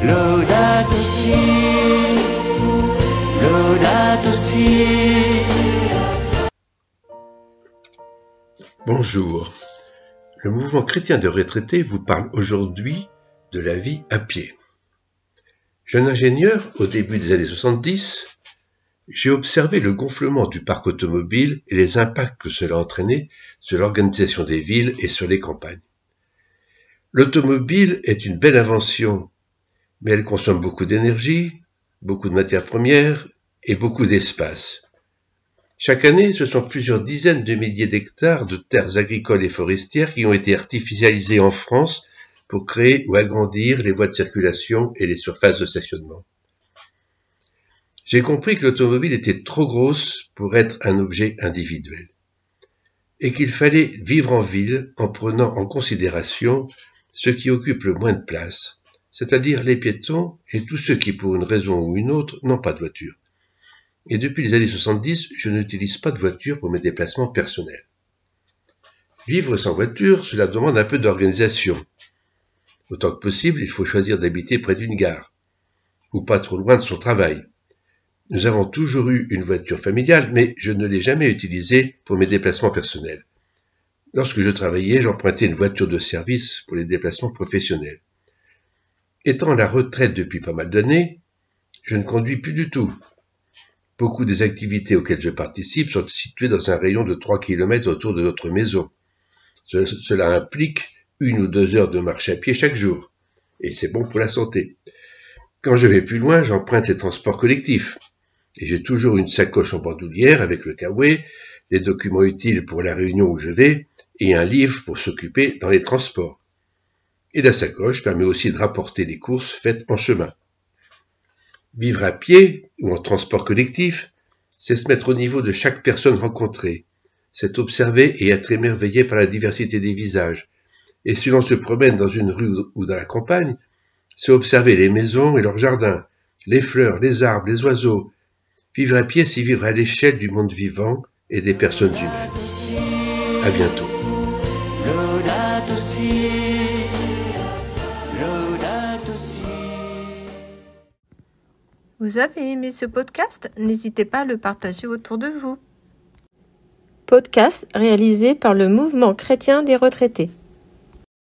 Laudato si, Laudato si. Bonjour. Le mouvement chrétien des retraités vous parle aujourd'hui de la vie à pied. Jeune ingénieur, au début des années 70, j'ai observé le gonflement du parc automobile et les impacts que cela entraînait sur l'organisation des villes et sur les campagnes. L'automobile est une belle invention, mais elle consomme beaucoup d'énergie, beaucoup de matières premières et beaucoup d'espace. Chaque année, ce sont plusieurs dizaines de milliers d'hectares de terres agricoles et forestières qui ont été artificialisées en France pour créer ou agrandir les voies de circulation et les surfaces de stationnement. J'ai compris que l'automobile était trop grosse pour être un objet individuel et qu'il fallait vivre en ville en prenant en considération ceux qui occupent le moins de place, c'est-à-dire les piétons et tous ceux qui, pour une raison ou une autre, n'ont pas de voiture. Et depuis les années 70, je n'utilise pas de voiture pour mes déplacements personnels. Vivre sans voiture, cela demande un peu d'organisation. Autant que possible, il faut choisir d'habiter près d'une gare, ou pas trop loin de son travail. Nous avons toujours eu une voiture familiale, mais je ne l'ai jamais utilisée pour mes déplacements personnels. Lorsque je travaillais, j'empruntais une voiture de service pour les déplacements professionnels. Étant à la retraite depuis pas mal d'années, je ne conduis plus du tout. Beaucoup des activités auxquelles je participe sont situées dans un rayon de 3 km autour de notre maison. Cela implique 1 ou 2 heures de marche à pied chaque jour, et c'est bon pour la santé. Quand je vais plus loin, j'emprunte les transports collectifs, et j'ai toujours une sacoche en bandoulière avec le kawaii, les documents utiles pour la réunion où je vais, et un livre pour s'occuper dans les transports. Et la sacoche permet aussi de rapporter les courses faites en chemin. Vivre à pied ou en transport collectif, c'est se mettre au niveau de chaque personne rencontrée, c'est observer et être émerveillé par la diversité des visages. Et si l'on se promène dans une rue ou dans la campagne, c'est observer les maisons et leurs jardins, les fleurs, les arbres, les oiseaux. Vivre à pied, c'est vivre à l'échelle du monde vivant et des personnes humaines. À bientôt. Laudato si, Laudato si. Vous avez aimé ce podcast? N'hésitez pas à le partager autour de vous. Podcast réalisé par le Mouvement chrétien des retraités.